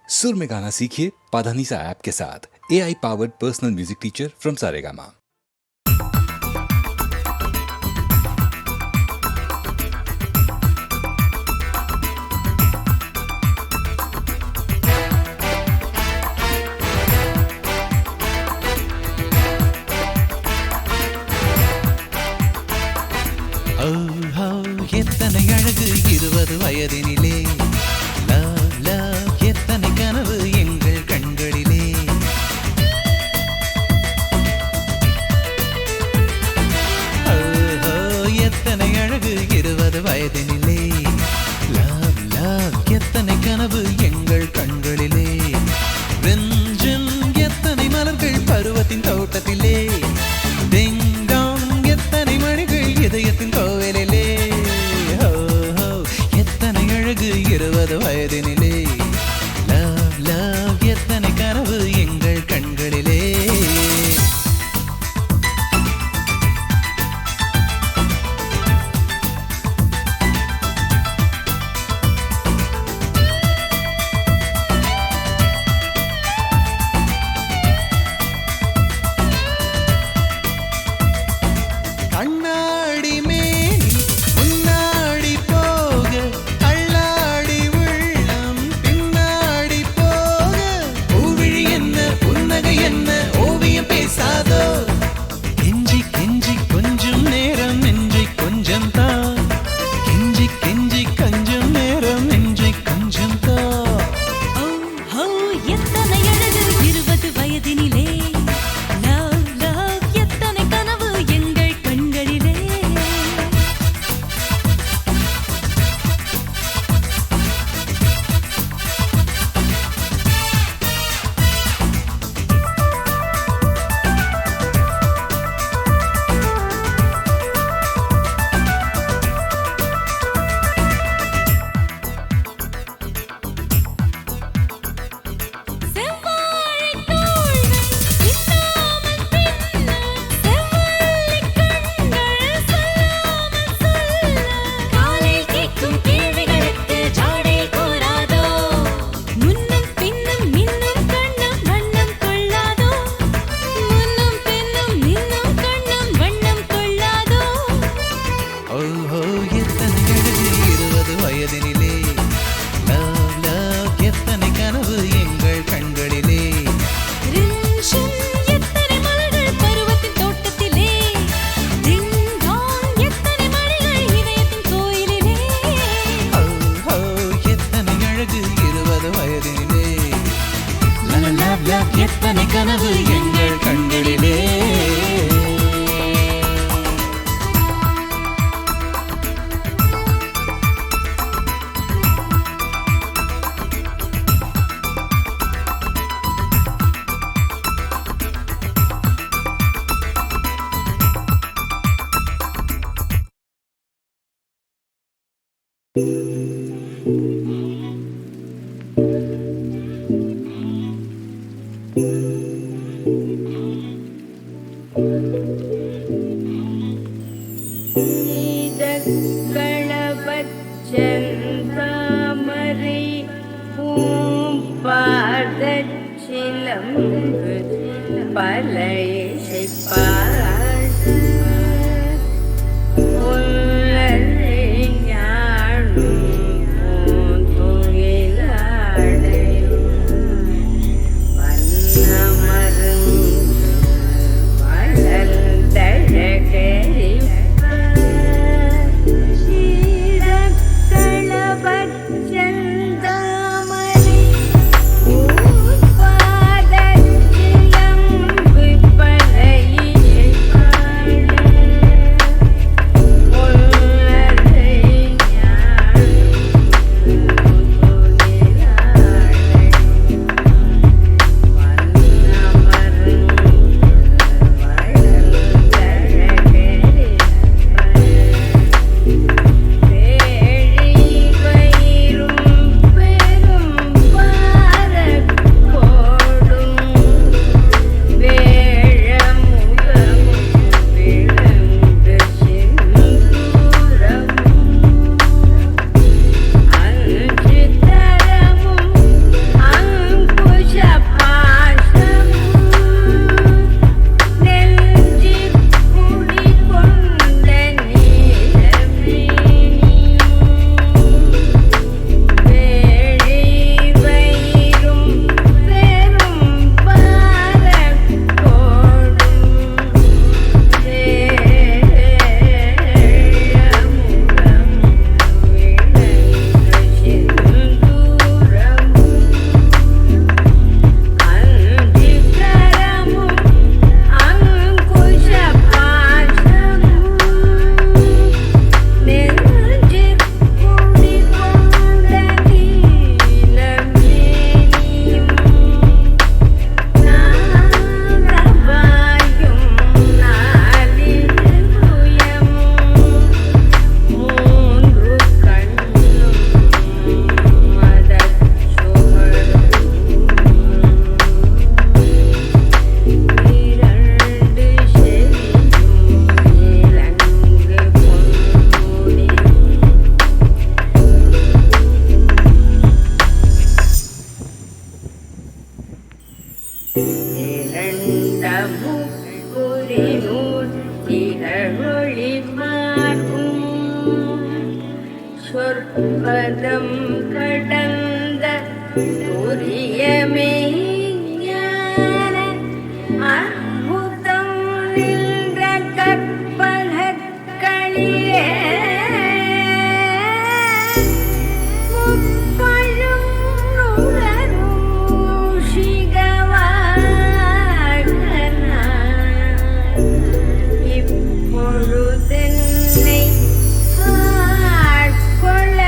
सुर में गाना सीखिए पाधानीसा ऐप के साथ। AI powered personal music teacher from Saregama. எத்தனை அழகு 20 வயதினிலே, லவ் லவ் எத்தனை கனவு எங்கள் கண்களிலே. எத்தனை அழகு 20 வயதினிலே, லவ் லவ் எத்தனை கனவு எங்கள் கண்களிலே. ரெஞ்சும் எத்தனை மலர்கள் பருவத்தின் தோட்டத்திலே, டெங்காங் எத்தனை மணிகள் இதயத்தின் கோவிலிலே. 20 வயதினிலே, லவ் லவ் எத்தனை கனவு எங்கள் கண்களிலே. கண்ணாடி மேனி முன்னாடி போக, அள்ளாடி உள்ளம் பின்னாடி போக, பூவிழி என்ன புன்னகை என்ன ஓவியம் பேசாதோ. கெஞ்சி கெஞ்சி கொஞ்சம் நேரம் நெஞ்சை கொஞ்சம் தான், கெஞ்சி கெஞ்சி கொஞ்சம் நேரம் நெஞ்சை கொஞ்சம் தான். எத்தனை அழகு 20 வயதினிலே, லவ் லவ் எத்தனை கனவு எங்கள் கண்களிலே. எத்தனை கனவு எங்கள் கண்களிலே. செந்தாமரை பூம்பாதச்சிலம்பு பல இசைப்பாடு உன்னரை ஞானும் பூந்துயிலாடை வண்ணமருங்கு வளர்ந்தழகரி செந்தாமரை முப்புரிநூல் திகழொளி மாற்றும் சொற்பதம் கடந்த துரியமே ஞான அற்புதம் நின்ற கற்பகக்களியே முப்பழும் நுகரும் சிகவாகனா இப்பொழுதென்னை ஆட்கொள்ள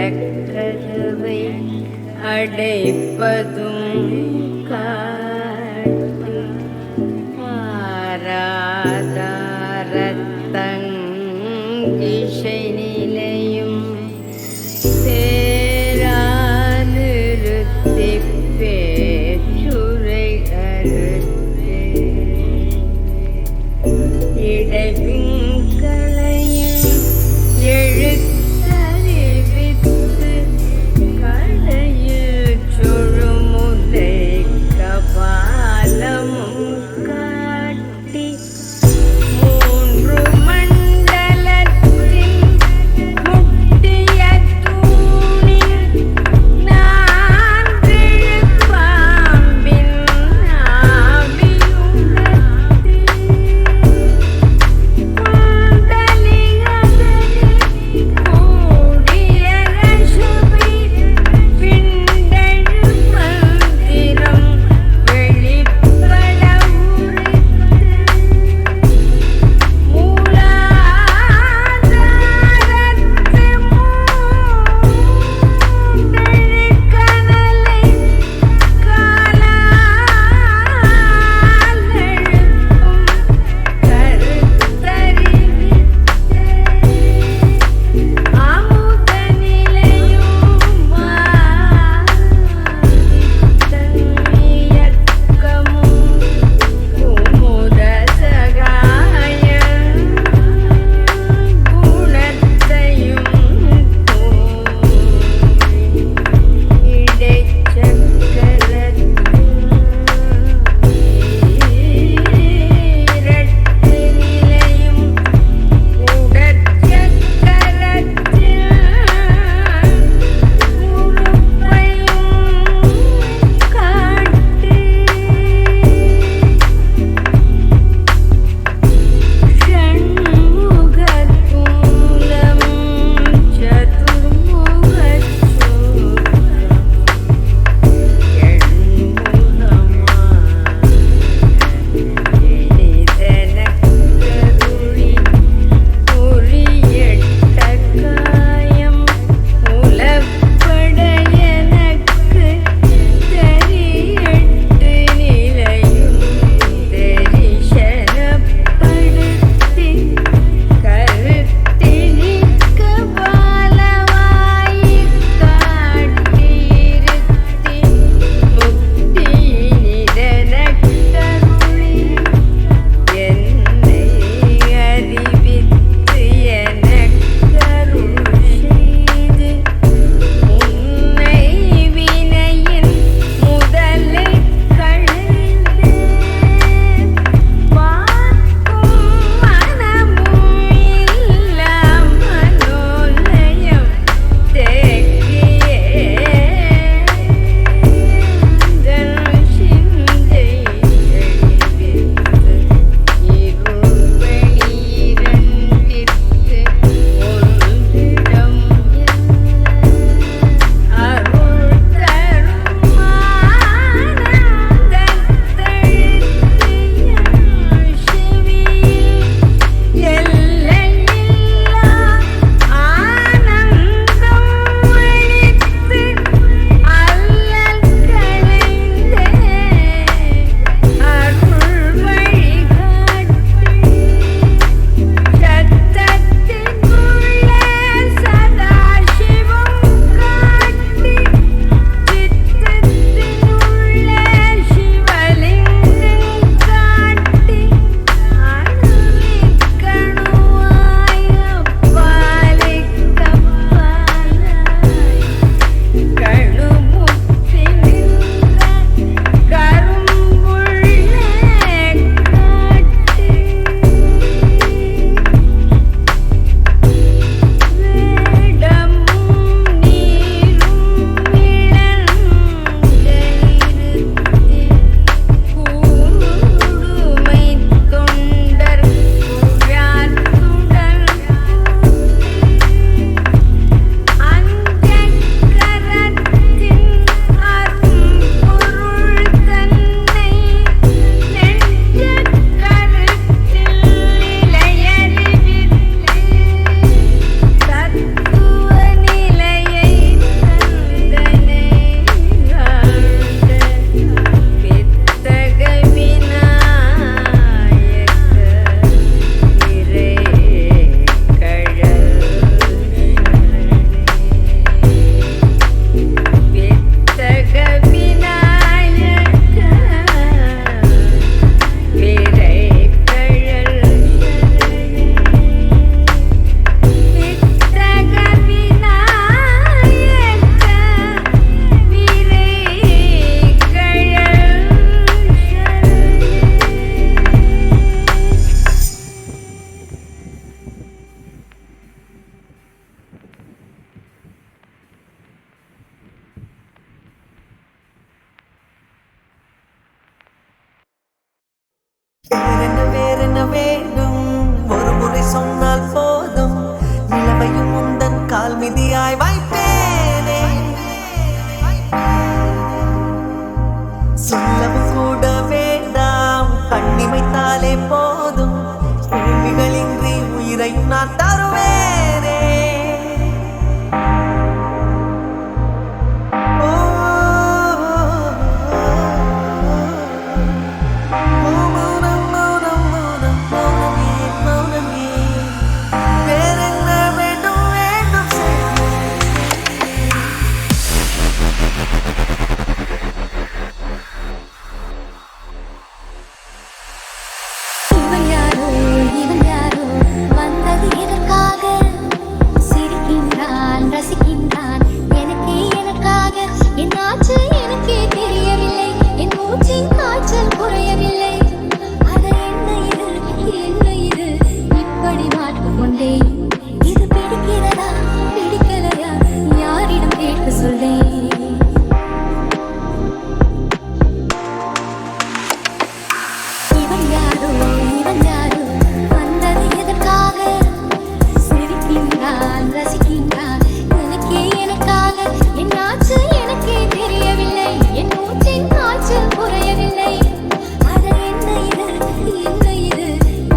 ஐம்புலக்கதவை அடைப்பதும் காட்டு ஆராதாரத்தங்கிசை நிலையும் சேரா நிறுத்தி பேச்சுரை அறுத்தே இடைவிங்களையும் எழுத்தறிவித்து கடையில் சுழுமுலை கபாலமும் காட்டி மூன்று மண்டலத்தின் வேறென்ன வேண்டும் ஒரு முறை சொன்னால் போதும் நிலவையும் உந்தன் கால் மிதியாய் வைப்பேனே சொல்லவும் கூட வேண்டாம் கண்ணிமைத்தாலே போதும் கேள்விகளின்றி உயிரையும் நான் தருவேனே இவன் யாரோ இவன் யாரோ வந்தது எதற்காக சிரிக்கின்றான் ரசிக்கின்றான் எனக்கே எனக்காக என் ஆச்சு எனக்கே தெரியவில்லை என் மூச்சின் காய்ச்சல் குறையவில்லை அது என்ன இது இப்படி மாட்டிக்கொண்டேன் இது பிடிக்கிறதா பிடிக்கலையா யாரிடம் கேட்டு சொல்லேன் இவன் யாரோ வந்தது எதற்காக சிரிக்கின்றான் ரசிக்கின்றான் எனக்கே எனக்காக என் ஆச்சு எனக்கே தெரியவில்லை என் மூச்சின் காய்ச்சல் குறையவில்லை அது என்ன இது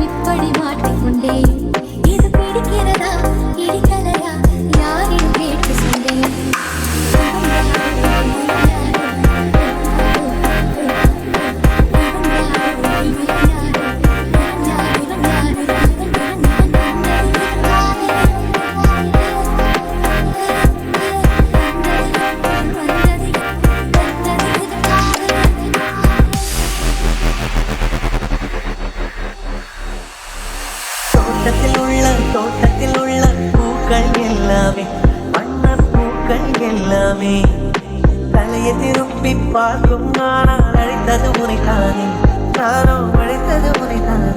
இப்படி மாட்டிக்கொண்டேன் இது பிடிக்கிறதா பிடிக்கலையா யாரிடம் கேட்டு சொன்னேன் தோட்டத்தில் உள்ள பூக்கள் எல்லாமே வண்ணப் பூக்கள் எல்லாமே தலையை திருப்பி பார்க்கும் நானா அழைத்தது உரைத்தானே நானோ அழைத்தது உரைத்தானே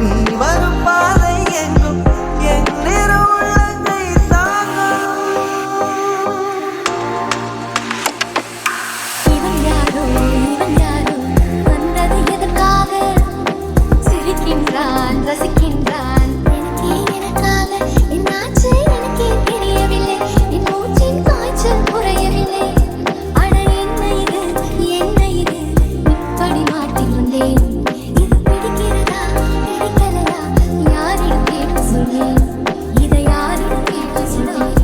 நீ வரும் பாதை எங்கும் என் நிற உள்ளங்கை தாங்கும் இவன் யாரோ வந்தது எதற்காக சிரிக்கின்றான் ரசிக்கின்றான் எனக்கே எனக்காக என் ஆச்சு எனக்கே தெரியவில்லை என் மூச்சின் காய்ச்சல் குறையவில்லை அட என்ன இது இப்படி மாட்டிக்கொண்டேன் இது பிடிக்கிறதா பிடிக்கலையா யாரிடம் கேட்டு சொன்னேன் இதை யாரிடம் கேட்டு சொன்னேன்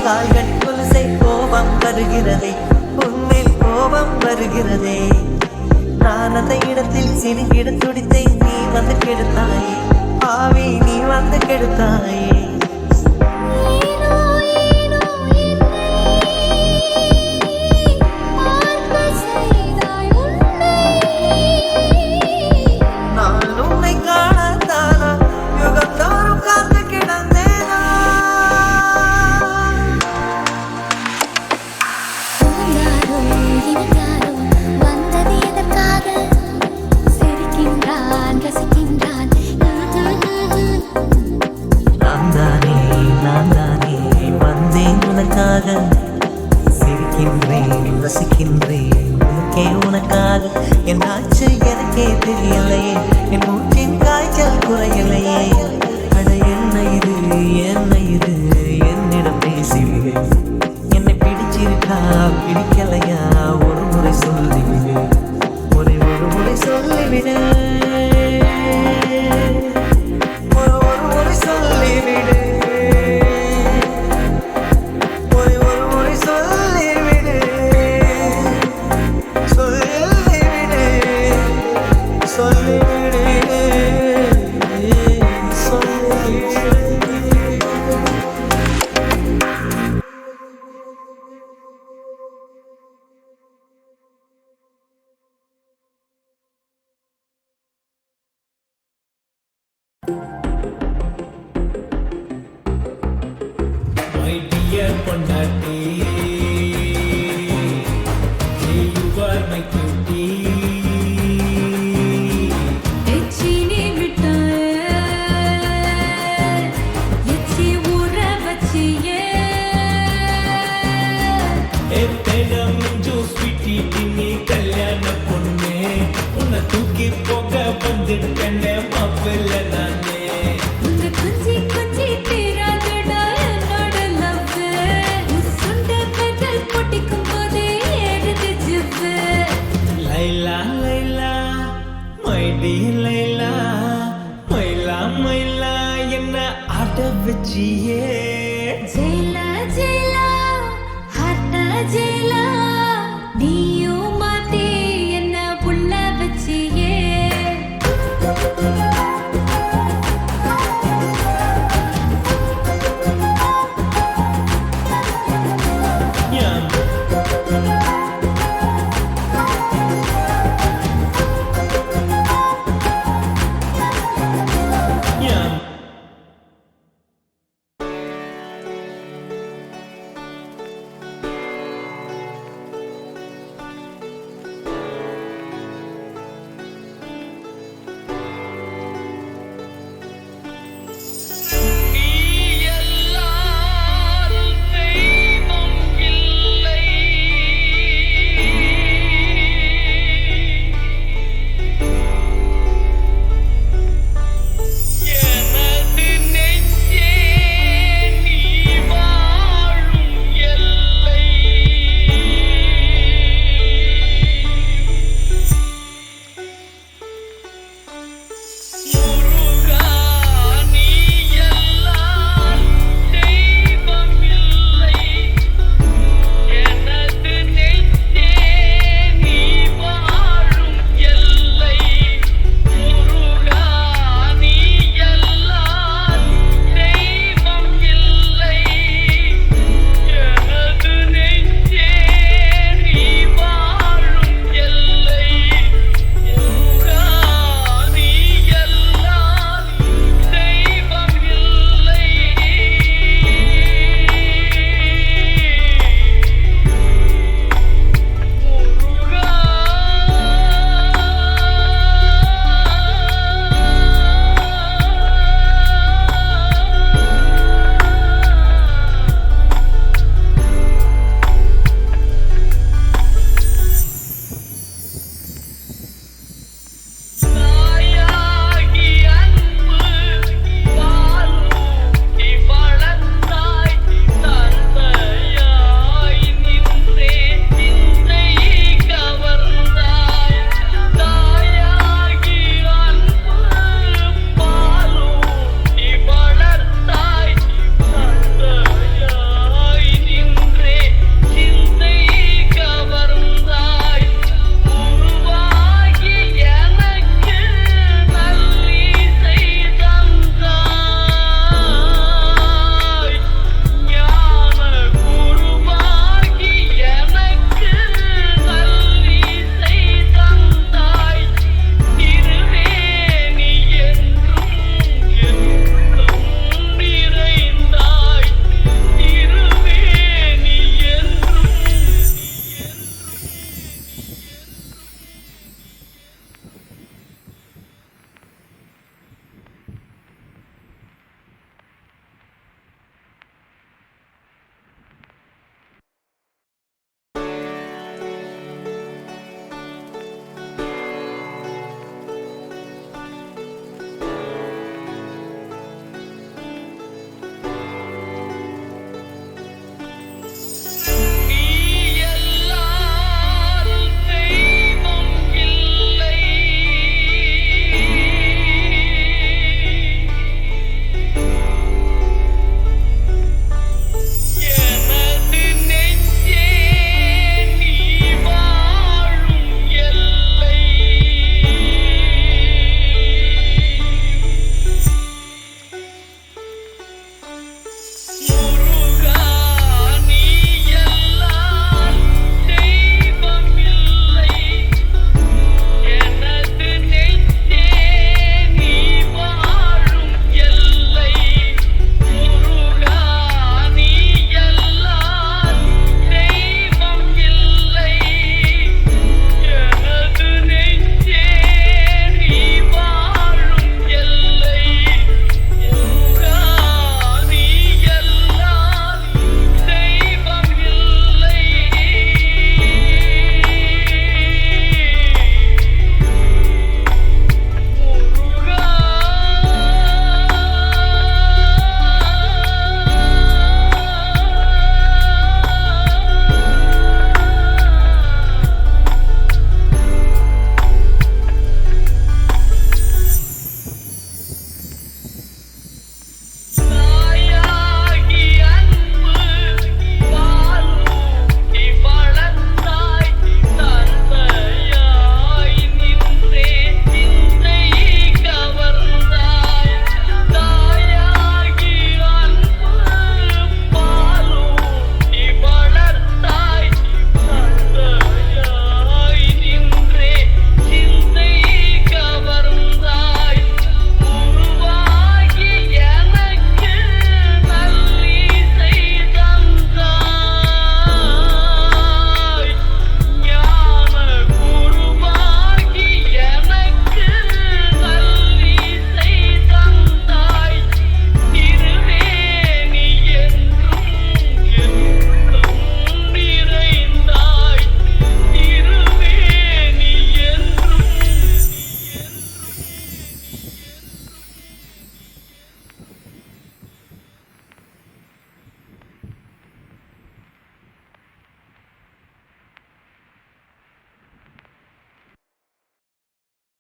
கால்கள் கொலுசை கோபம் வருகிறதே உன்னில் கோபம் வருகிறதே நான் அந்த இடத்தில் சிறுகிட துடித்தேன் நீ வந்து கெடுத்தாயே ஆவி நீ வந்து கெடுத்தாயே நான் உன்னை காணத்தானா யுகம் தோறும் காத்து கிடந்தேனா இவன் யாரோ வந்தது எதற்காக சிரிக்கின்றான் ரசிக்கின்றான் நான் தானே வந்தேன் உனக்காக சிரிக்கின்றேன் ரசிக்கின்றேன் உனக்கே உனக்காக என் ஆச்சு எனக்கே தெரியலையே என் மூச்சின் காய்ச்சல் குறையலையே அட என்ன இது என்னிடம் பேசுவிடு என்னை பிடிச்சிருக்கா பிடிக்கலையா ஒரு முறை சொல்லிவிடு ஒரு முறை சொல்லிவிடு ஒரு முறை சொல்லிவிடு ஒரு முறை சொல்லிவிடு சொல்லிவிடு சொல்லிவிடு சொல்லிவிடு My dear பொண்டாட்டி, you are மாப்பிள்ளை நானே. உன்னை கொஞ்சி கொஞ்சி தீராதடா என்னோட love. உசுண்ட பெடல் பொட்டிக்கும் போதே ஏறுது ஜிவ்வு. லைலா லைலா மை டியர் லைலா, மயிலா மயிலா என்ன ஆட வச்சியே. ஜெயிலா ஜெயிலா ஹார்ட்டா ஜெயிலா